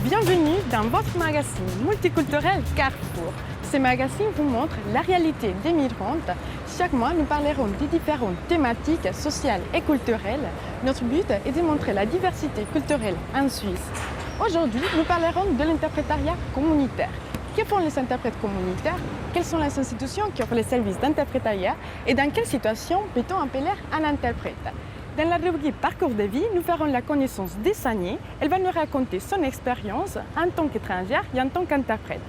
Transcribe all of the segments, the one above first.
Bienvenue dans votre magazine multiculturel Carrefour. Ce magazine vous montre la réalité des migrantes. Chaque mois, nous parlerons de différentes thématiques sociales et culturelles. Notre but est de montrer la diversité culturelle en Suisse. Aujourd'hui, nous parlerons de l'interprétariat communautaire. Que font les interprètes communautaires? Quelles sont les institutions qui offrent les services d'interprétariat? Et dans quelle situation peut-on appeler un interprète? Dans la rubrique Parcours de vie, nous ferons la connaissance de Sani. Elle va nous raconter son expérience en tant qu'étrangère et en tant qu'interprète.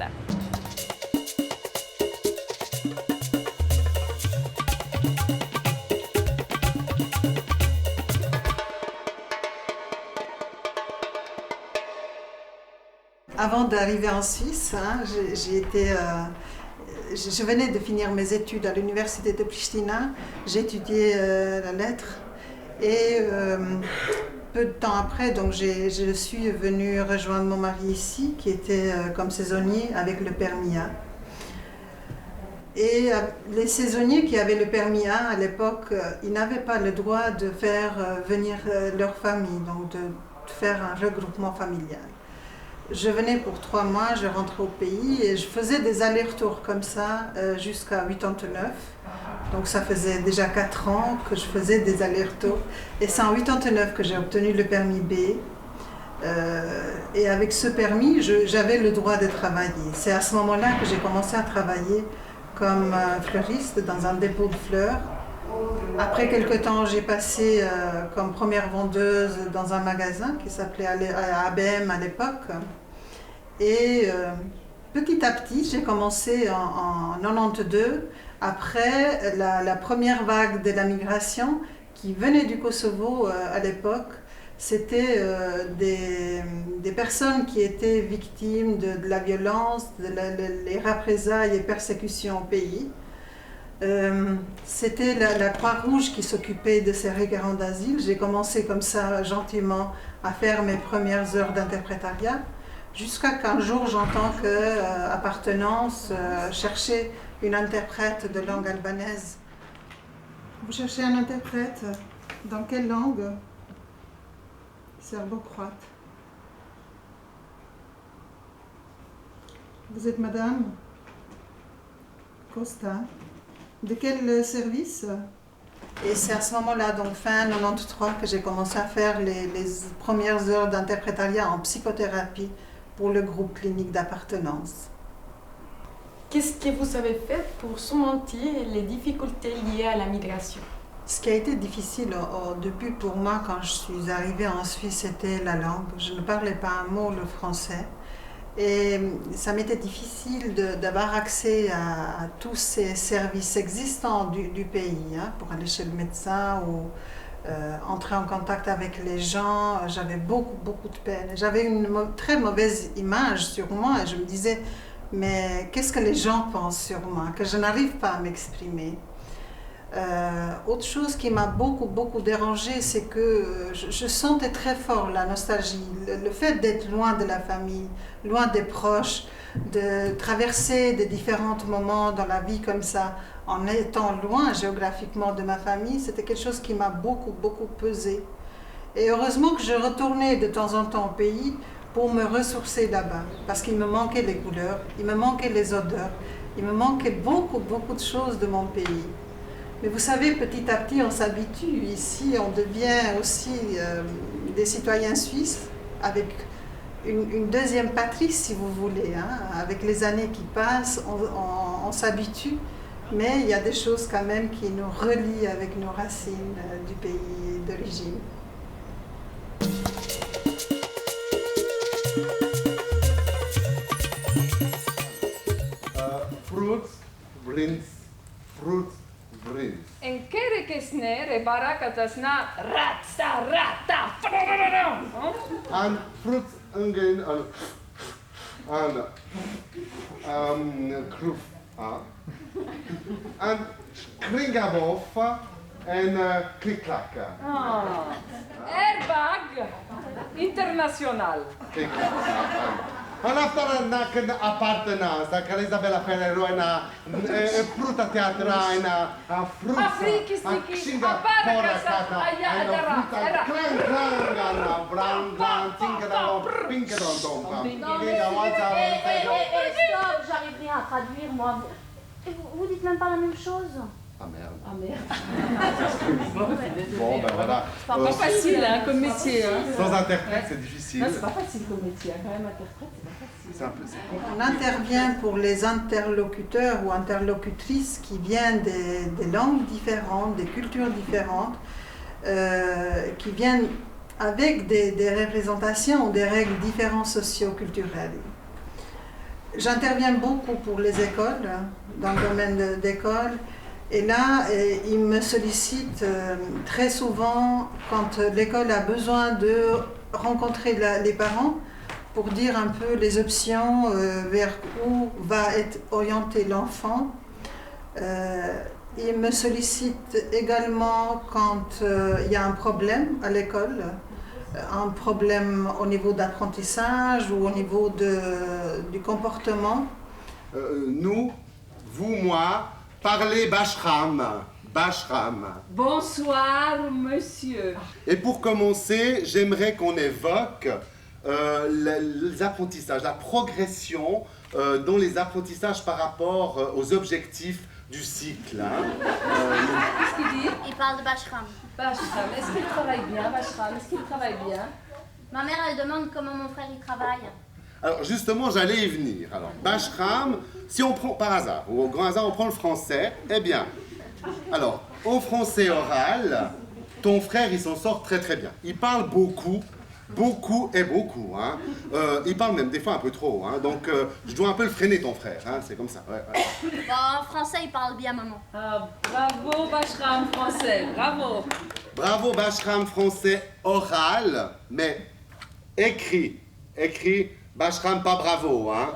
Avant d'arriver en Suisse, je venais de finir mes études à l'université de Pristina. J'ai étudié la lettre et peu de temps après, donc je suis venue rejoindre mon mari ici, qui était comme saisonnier avec le permis A. Et les saisonniers qui avaient le permis A à l'époque, ils n'avaient pas le droit de faire venir leur famille, donc de faire un regroupement familial. Je venais pour 3 mois, je rentrais au pays et je faisais des allers-retours comme ça jusqu'à 89. Donc ça faisait déjà 4 ans que je faisais des allers-retours. Et c'est en 89 que j'ai obtenu le permis B. Et avec ce permis, j'avais le droit de travailler. C'est à ce moment-là que j'ai commencé à travailler comme fleuriste dans un dépôt de fleurs. Après quelque temps, j'ai passé comme première vendeuse dans un magasin qui s'appelait ABM à l'époque. Et petit à petit, j'ai commencé en 92, après la première vague de la migration qui venait du Kosovo à l'époque. C'était des personnes qui étaient victimes de la violence, les représailles et persécutions au pays. C'était la Croix-Rouge qui s'occupait de ces requérants d'asile. J'ai commencé comme ça gentiment à faire mes premières heures d'interprétariat jusqu'à qu'un jour j'entends que Appartenance cherchait une interprète de langue albanaise. Vous cherchez un interprète? Dans quelle langue? Serbo-croate. Vous êtes madame Costa? De quel service? Et c'est à ce moment-là, donc fin 93, que j'ai commencé à faire les premières heures d'interprétariat en psychothérapie pour le groupe clinique d'Appartenance. Qu'est-ce que vous avez fait pour surmonter les difficultés liées à la migration? Ce qui a été difficile au début pour moi quand je suis arrivée en Suisse, c'était la langue. Je ne parlais pas un mot le français. Et ça m'était difficile d'avoir accès à tous ces services existants du pays, pour aller chez le médecin ou entrer en contact avec les gens. J'avais beaucoup de peine. J'avais une très mauvaise image sur moi et je me disais, mais qu'est-ce que les gens pensent sur moi, que je n'arrive pas à m'exprimer. Autre chose qui m'a beaucoup dérangée, c'est que je sentais très fort la nostalgie, le fait d'être loin de la famille, loin des proches, de traverser des différents moments dans la vie comme ça, en étant loin géographiquement de ma famille, c'était quelque chose qui m'a beaucoup pesé. Et heureusement que je retournais de temps en temps au pays pour me ressourcer là-bas, parce qu'il me manquait les couleurs, il me manquait les odeurs, il me manquait beaucoup de choses de mon pays. Mais vous savez, petit à petit, on s'habitue. Ici, on devient aussi des citoyens suisses avec une deuxième patrie, si vous voulez. Avec les années qui passent, on s'habitue. Mais il y a des choses quand même qui nous relient avec nos racines du pays d'origine. Fruits, brins, fruits. En kerekesner e barakatasna ratsa rata. And fruits again and kruf and kringaboff and click-clack. Airbag international. În afară când apartenanța, care Isabela Ferrero fruta teatralna, fruta, xinga porakata, fruta clang clang, bran bran, tingadon, pingadon tompa. Stop, j'arrive rien à traduire, moi. Et vous dites même pas la même chose. Ah merde. Ah merde. Bon, ben voilà. C'est pas facile hein, comme métier. Hein. Sans interprète, c'est difficile. Non, c'est pas facile comme métier. Hein. Quand même, interprète, c'est pas facile. C'est un peu ça. On intervient pour les interlocuteurs ou interlocutrices qui viennent des langues différentes, des cultures différentes, qui viennent avec des représentations ou des règles différentes socio-culturelles. J'interviens beaucoup pour les écoles, dans le domaine d'école. Et là, ils me sollicitent très souvent quand l'école a besoin de rencontrer les parents pour dire un peu les options vers où va être orienté l'enfant. Ils me sollicitent également quand il y a un problème à l'école, un problème au niveau d'apprentissage ou au niveau du comportement. Nous, vous, moi, parlez Bashram. Bashram. Bonsoir, monsieur. Et pour commencer, j'aimerais qu'on évoque les apprentissages, la progression dans les apprentissages par rapport aux objectifs du cycle. Hein. Qu'est-ce qu'il dit? Il parle de Bashram. Bashram. Est-ce qu'il travaille bien, Bashram? Est-ce qu'il travaille bien? Ma mère, elle demande comment mon frère y travaille. Alors justement, j'allais y venir. Alors, Bashram, si on prend par hasard, ou au grand hasard, on prend le français, eh bien, alors, au français oral, ton frère, il s'en sort très très bien. Il parle beaucoup, beaucoup et beaucoup. Hein. Il parle même des fois un peu trop. Hein. Donc, je dois un peu le freiner, ton frère. Hein. C'est comme ça. Ouais, ouais. Bon, en français, il parle bien, maman. Ah, bravo, Bashram français. Bravo. Bravo, Bashram français oral, mais écrit. Écrit. Bashram, pas bravo, hein.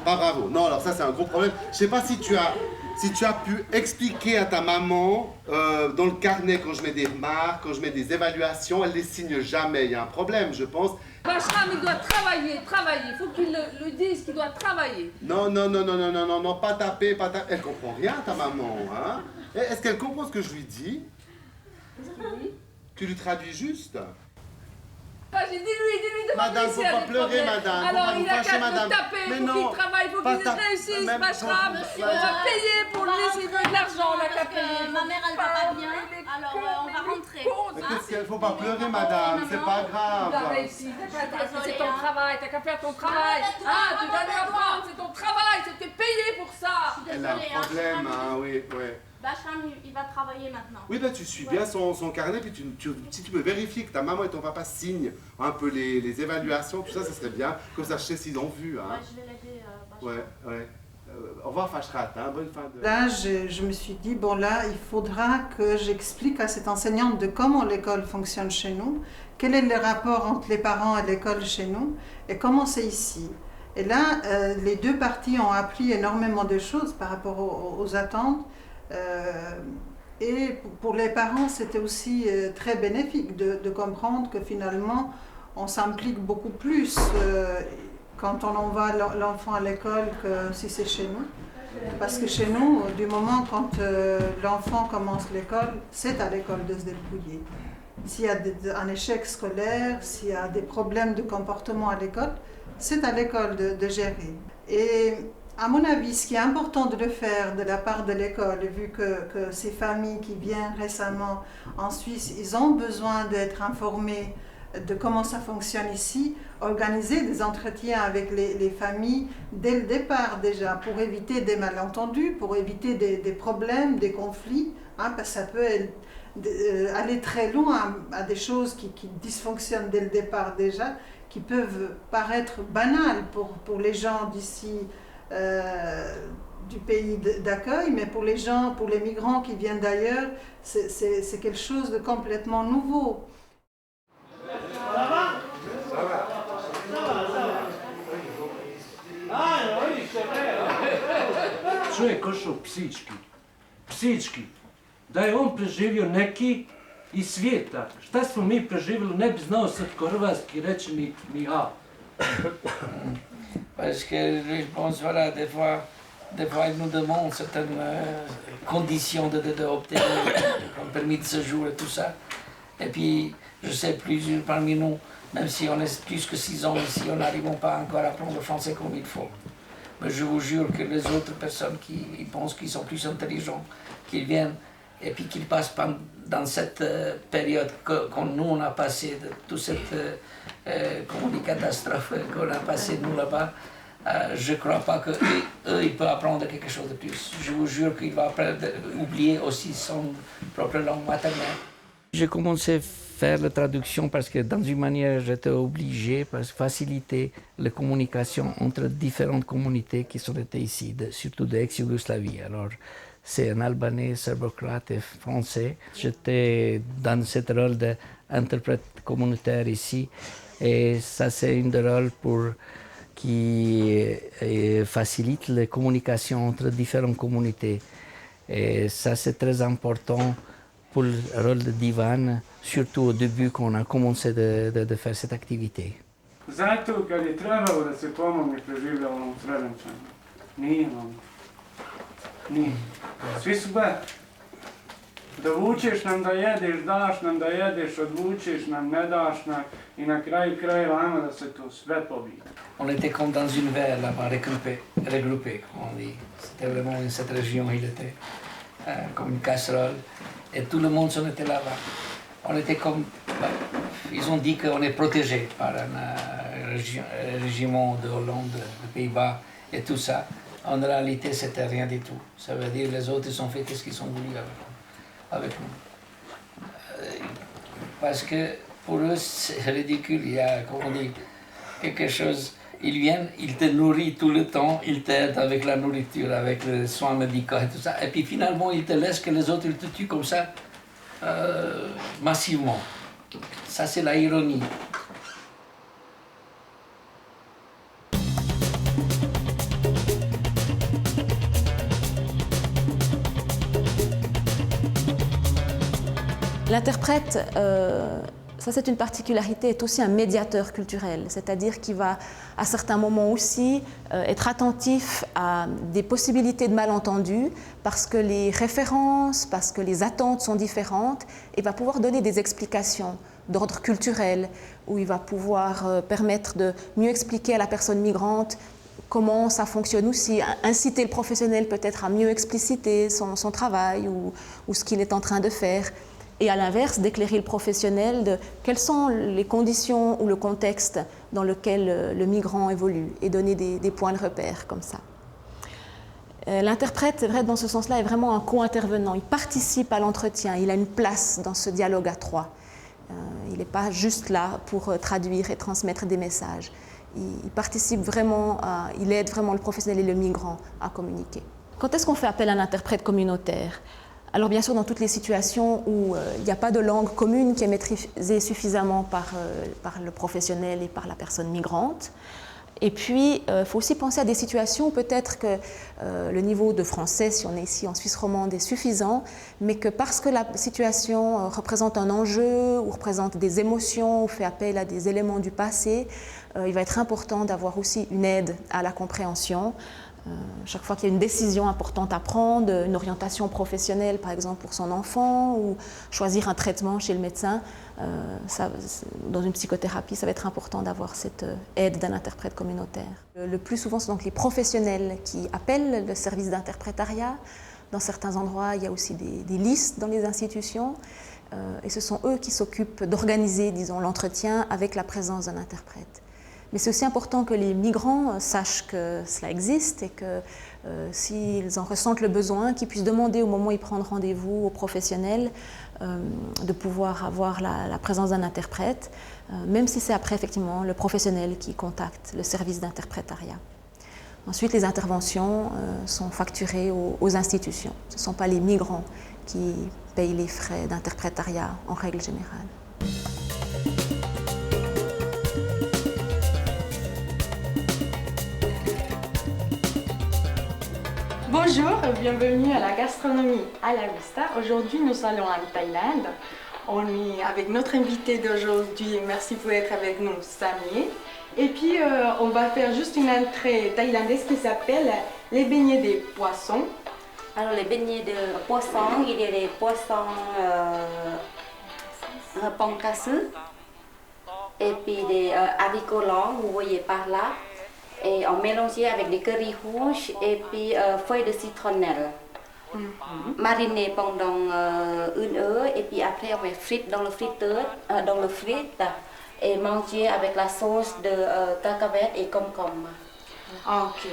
Pas bravo. Non, alors ça, c'est un gros problème. Je sais pas si tu as pu expliquer à ta maman, dans le carnet, quand je mets des remarques, quand je mets des évaluations, elle les signe jamais. Il y a un problème, je pense. Bashram, il doit travailler. Il faut qu'il le dise qu'il doit travailler. Non, pas taper. Elle comprend rien, ta maman, hein. Est-ce qu'elle comprend ce que je lui dis? Qu'est-ce qu'il dit? Tu lui traduis juste? J'ai dit lui demande Madame, faut pas pleurer, madame. Alors, Faut il pas a vous fâcher, qu'à madame. tout taper, Mais faut non, qu'il travaille, faut pas qu'il taper. réussisse, Même Bashram. faut- On va payer pour lui s'il veut de l'argent, on a qu'à payer. Ma mère, elle va pas bien, alors on va rentrer. Mais qu'est-ce qu'elle faut pas pleurer, madame, c'est pas grave. T'as réussi, c'est Désolée, ton hein. travail, t'as qu'à faire ton travail. Ah, tu dois lui apprendre, c'est ton travail, c'était payé pour ça. Elle a un problème, hein, oui, oui. Bashram, il va travailler maintenant. Oui, ben tu suis bien son carnet, puis si tu peux vérifier que ta maman et ton papa signent un peu les évaluations, tout ça, ça serait bien. Comme ça, je sais s'ils ont vu, hein. Ouais, je vais l'aider, Bashram. Ouais. Au revoir, Fashrat, hein, bonne fin de... Là, je me suis dit, bon là, il faudra que j'explique à cette enseignante de comment l'école fonctionne chez nous, quel est le rapport entre les parents et l'école chez nous, et comment c'est ici. Et là, les deux parties ont appris énormément de choses par rapport aux attentes. Et pour les parents, c'était aussi très bénéfique de comprendre que finalement, on s'implique beaucoup plus quand on envoie l'enfant à l'école que si c'est chez nous. Parce que chez nous, du moment quand l'enfant commence l'école, c'est à l'école de se débrouiller. S'il y a un échec scolaire, s'il y a des problèmes de comportement à l'école, c'est à l'école de gérer. Et à mon avis, ce qui est important de le faire de la part de l'école, vu que ces familles qui viennent récemment en Suisse, ils ont besoin d'être informés de comment ça fonctionne ici, organiser des entretiens avec les familles dès le départ déjà, pour éviter des malentendus, pour éviter des problèmes, des conflits, hein, parce que ça peut aller très loin à des choses qui dysfonctionnent dès le départ déjà, qui peuvent paraître banales pour les gens d'ici, du pays d'accueil, mais pour les gens, pour les migrants qui viennent d'ailleurs, c'est quelque chose de complètement nouveau. Čovjek ošao psički, da je on preživio neki iz svijeta. Šta smo mi preživjeli, ne bi znao sad hrvatski reći ni A. Parce que je pense, voilà, des fois ils nous demandent certaines conditions d'obtenir un permis de séjour et tout ça. Et puis, je sais, plusieurs parmi nous, même si on est plus que 6 ans ici, on n'arrive pas encore à apprendre le français comme il faut. Mais je vous jure que les autres personnes qui pensent qu'ils sont plus intelligents, qu'ils viennent et puis qu'ils passent dans cette période que nous on a passé, de toute cette catastrophe qu'on a passé nous là-bas, je ne crois pas qu'eux ils peuvent apprendre quelque chose de plus. Je vous jure qu'ils vont oublier aussi son propre langue maternelle. J'ai commencé à faire la traduction parce que dans une manière j'étais obligé pour faciliter la communication entre différentes communautés qui sont été ici, surtout de l'ex-Yougoslavie. Alors c'est un Albanais, serbo-croate et français. J'étais dans ce rôle d'interprète communautaire ici et ça c'est un rôle qui facilite la communication entre différentes communautés. Et ça c'est très important pour le rôle de divan, surtout au début quand on a commencé de faire cette activité. Zato kad je trebalo da se pomogne preživljavom Srebreničanu, nije vam. Nije. Svi su bili. Dovučeš nam da jedeš, daš nam da jedeš, odvučeš nam, ne daš nam i na kraju krajeva ajmo da se to sve pobije. On était comme dans une verre là-bas, regroupés, comme on dit. C'était vraiment dans cette région, il était comme une casserole. Et tout le monde s'en était là-bas. On était comme... ils ont dit qu'on est protégé par un régiment de Hollande, de Pays-Bas et tout ça. En réalité, c'était rien du tout. Ça veut dire que les autres ils ont fait ce qu'ils ont voulu avec nous. Parce que pour eux, c'est ridicule. Il y a, comme on dit, quelque chose... Ils viennent, ils te nourrissent tout le temps, ils t'aident avec la nourriture, avec les soins médicaux et tout ça. Et puis finalement, ils te laissent que les autres ils te tuent comme ça, massivement. Ça, c'est la ironie. L'interprète, ça c'est une particularité, est aussi un médiateur culturel, c'est-à-dire qu'il va à certains moments aussi être attentif à des possibilités de malentendus parce que les références, parce que les attentes sont différentes et va pouvoir donner des explications d'ordre culturel où il va pouvoir permettre de mieux expliquer à la personne migrante comment ça fonctionne aussi, inciter le professionnel peut-être à mieux expliciter son travail ou ce qu'il est en train de faire. Et à l'inverse, d'éclairer le professionnel de quelles sont les conditions ou le contexte dans lequel le migrant évolue et donner des points de repère comme ça. L'interprète, c'est vrai, dans ce sens-là, est vraiment un co-intervenant. Il participe à l'entretien, il a une place dans ce dialogue à trois. Il n'est pas juste là pour traduire et transmettre des messages. Il participe vraiment, il aide vraiment le professionnel et le migrant à communiquer. Quand est-ce qu'on fait appel à un interprète communautaire ? Alors bien sûr, dans toutes les situations où il n'y a pas de langue commune qui est maîtrisée suffisamment par le professionnel et par la personne migrante. Et puis, il faut aussi penser à des situations où peut-être que le niveau de français, si on est ici en Suisse romande, est suffisant, mais que parce que la situation représente un enjeu ou représente des émotions ou fait appel à des éléments du passé, il va être important d'avoir aussi une aide à la compréhension. Chaque fois qu'il y a une décision importante à prendre, une orientation professionnelle par exemple pour son enfant ou choisir un traitement chez le médecin, dans une psychothérapie, ça va être important d'avoir cette aide d'un interprète communautaire. Le plus souvent, c'est donc les professionnels qui appellent le service d'interprétariat. Dans certains endroits, il y a aussi des listes dans les institutions et ce sont eux qui s'occupent d'organiser, disons, l'entretien avec la présence d'un interprète. Mais c'est aussi important que les migrants sachent que cela existe et que s'ils en ressentent le besoin, qu'ils puissent demander au moment où ils prennent rendez-vous aux professionnels de pouvoir avoir la présence d'un interprète, même si c'est après effectivement le professionnel qui contacte le service d'interprétariat. Ensuite, les interventions sont facturées aux institutions. Ce ne sont pas les migrants qui payent les frais d'interprétariat en règle générale. Bonjour, bienvenue à la gastronomie à la vista. Aujourd'hui, nous allons en Thaïlande. On est avec notre invité d'aujourd'hui. Merci pour être avec nous, Sami. Et puis, on va faire juste une entrée thaïlandaise qui s'appelle les beignets des poissons. Alors les beignets de poissons, il y a des poissons pancassus et puis des haricots longs, vous voyez par là. Et on mélange avec des curry rouges et puis feuilles de citronnelle. Mariné pendant 1 heure et puis après on met frites dans le friteur, dans le frite et manger avec la sauce de cacahuètes et concombre. Ok.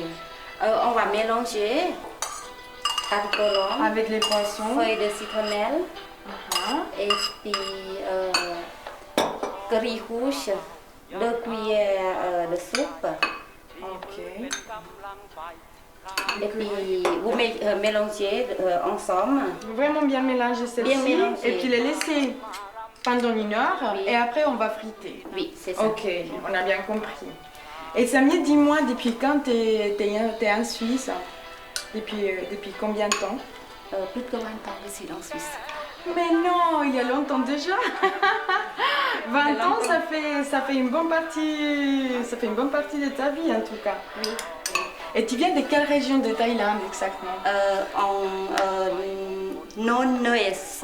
On va mélanger avec les poissons, feuilles de citronnelle et puis curry rouge, 2 cuillères de soupe. Ok. Et puis vous mélangez ensemble. Vraiment bien mélanger celle-ci. Et puis les laisser pendant 1 heure. Oui. Et après, on va friter. Oui, c'est ça. Ok, on a bien compris. Et Samia, dis-moi, depuis quand tu es en Suisse? Depuis combien de temps? Plus de 20 ans que je suis en Suisse. Mais non, il y a longtemps déjà. 20 ans, ça fait une bonne partie de ta vie en tout cas. Oui. Et tu viens de quelle région de Thaïlande exactement? Non-Nues,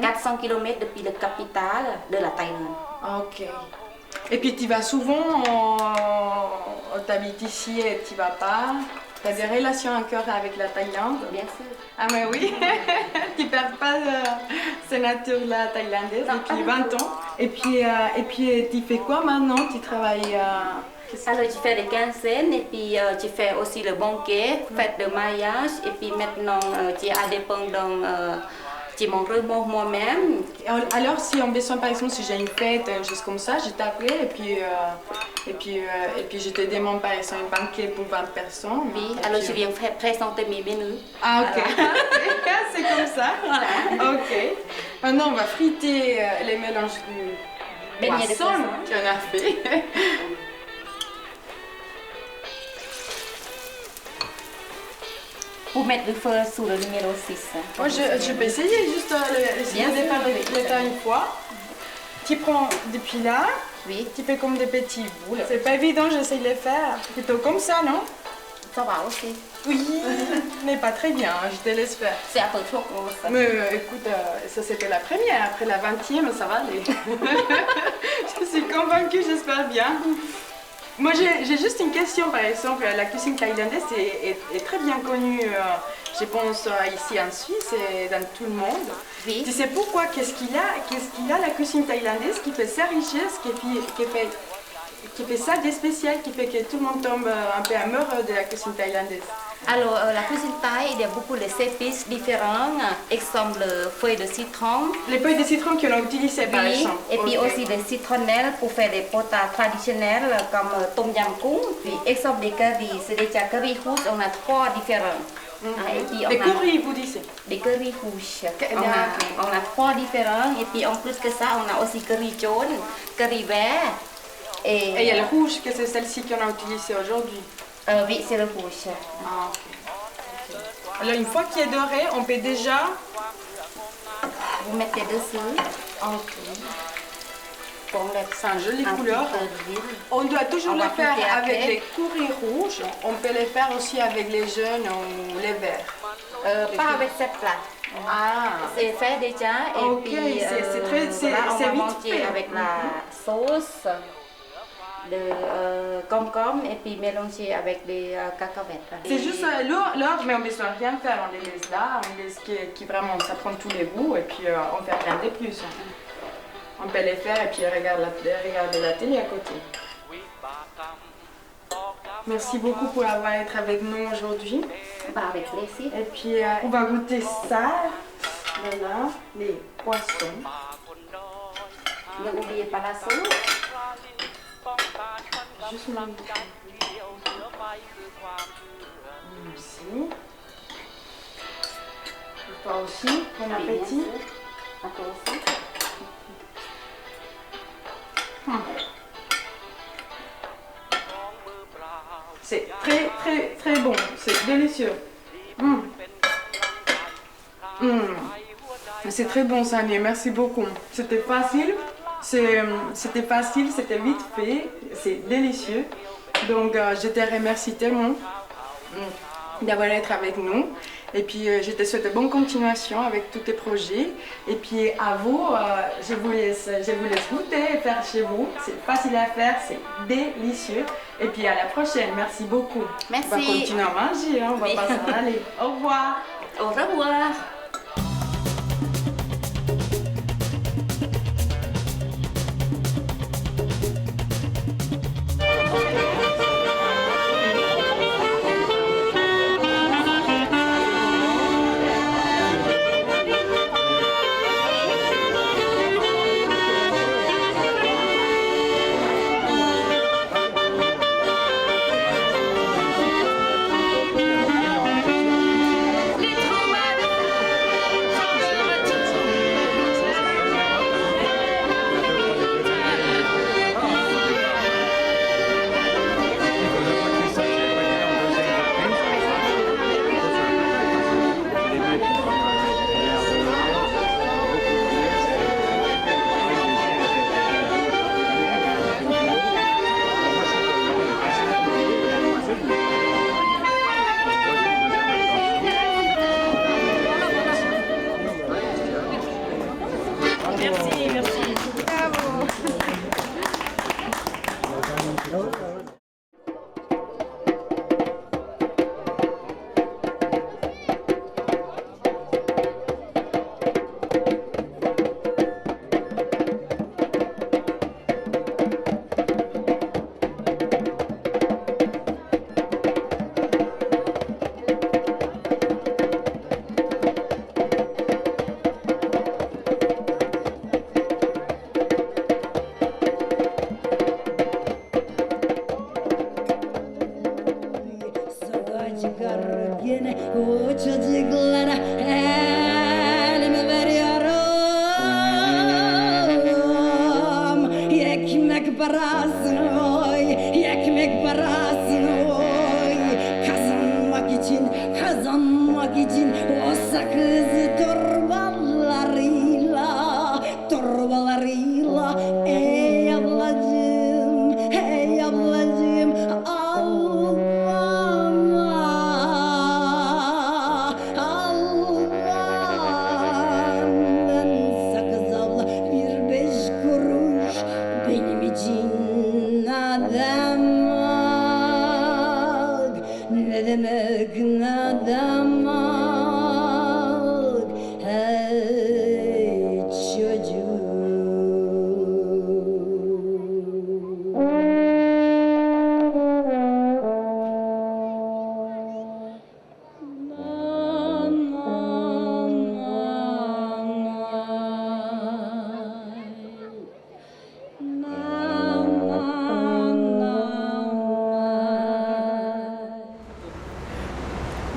400 km depuis la capitale de la Thaïlande. Ok. Et puis tu vas souvent, t'habites ici et tu vas pas? Tu as des relations encore avec la Thaïlande? Bien sûr. Ah mais oui, tu perds pas cette nature-là thaïlandaise depuis 20 ans. Et puis tu fais quoi maintenant? Tu travailles Alors tu fais des quinzaines et puis tu fais aussi le banquet, fête de mariage et puis maintenant tu es indépendant, tu m'en remontes moi-même. Alors si on besoin par exemple si j'ai une fête, juste comme ça, je t'appelle et puis je te demande par exemple un banquet pour 20 personnes. Oui, alors je viens présenter mes menus. Ah ok, c'est comme ça. Voilà. Ok. Maintenant on va friter les mélanges du poisson qu'on a fait. Pour mettre le feu sur le numéro 6. Moi, je peux essayer juste le faire une fois. Tu prends depuis là, oui. Tu fais comme des petits boules. C'est pas évident, j'essaie de les faire. Plutôt comme ça, non? Ça va aussi. Oui, mais pas très bien, je te laisse faire. C'est un peu trop gros ça. Mais écoute, ça c'était la première, après la 20e, ça va aller. Je suis convaincue, j'espère bien. Moi, j'ai juste une question, par exemple, la cuisine thaïlandaise est très bien connue, je pense, ici en Suisse et dans tout le monde. Oui. Tu sais pourquoi? Qu'est-ce qu'il y a la cuisine thaïlandaise qui fait sa richesse, qui fait ça de spécial, qui fait que tout le monde tombe un peu amoureux de la cuisine thaïlandaise? Alors, la cuisine thaï, il y a beaucoup d'épices différents, exemple feuilles de citron. Les feuilles de citron qu'on a utilisées par exemple. Et puis aussi des citronnelles pour faire des potas traditionnels comme tom yam kung. Puis exemple des currys, c'est des curry rouges, on a 3 différents. Et puis des currys, vous dites? Des curry rouges. On a 3 différents. Et puis en plus que ça, on a aussi curry jaune, curry vert. Et il y a le rouge, que c'est celle-ci qu'on a utilisée aujourd'hui. Oui, c'est le rouge. Ah, okay. Alors une fois qu'il est doré, on peut déjà... Vous mettez dessus. Ok. C'est une jolie couleur. On doit toujours le faire avec les currys rouges. On peut les faire aussi avec les jaunes ou les verts. Pas avec cette plat. Ah. C'est fait déjà. Et puis on va manger avec la sauce de concombre et puis mélanger avec des cacahuètes. C'est juste l'ordre, mais on ne besoin de rien faire. On les laisse là, on laisse qui vraiment, ça prend tous les bouts et puis on fait rien de plus. On peut les faire et puis regarder la télé à côté. Merci beaucoup pour avoir été avec nous aujourd'hui. Avec plaisir. Et puis on va goûter ça. Voilà, les poissons. N'oubliez pas la sauce. Juste une minute. Merci. Et toi aussi, bon appétit. À toi aussi. C'est très très très bon, c'est délicieux. C'est très bon, Samia, merci beaucoup. C'était facile, C'était facile, c'était vite fait, c'est délicieux. Donc je te remercie tellement d'avoir été avec nous. Et puis je te souhaite bonne continuation avec tous tes projets. Et puis à vous, je vous laisse goûter et faire chez vous. C'est facile à faire, c'est délicieux. Et puis à la prochaine, merci beaucoup. Merci. On va continuer à manger, hein, on va pas s'en aller. Au revoir. Au revoir.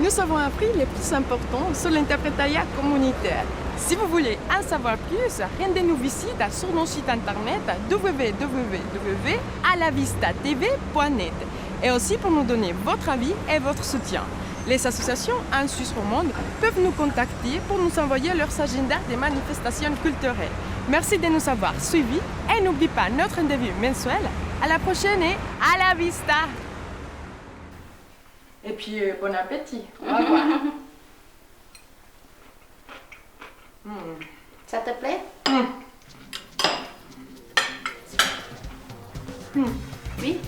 Nous avons appris les plus importants sur l'interprétariat communautaire. Si vous voulez en savoir plus, rendez-nous visite sur notre site internet www.alavistatv.net et aussi pour nous donner votre avis et votre soutien. Les associations en Suisse romande peuvent nous contacter pour nous envoyer leurs agendas des manifestations culturelles. Merci de nous avoir suivis et n'oubliez pas notre rendez-vous mensuel. À la prochaine et à la vista! Et puis, bon appétit. Au revoir. Ça te plaît? Oui.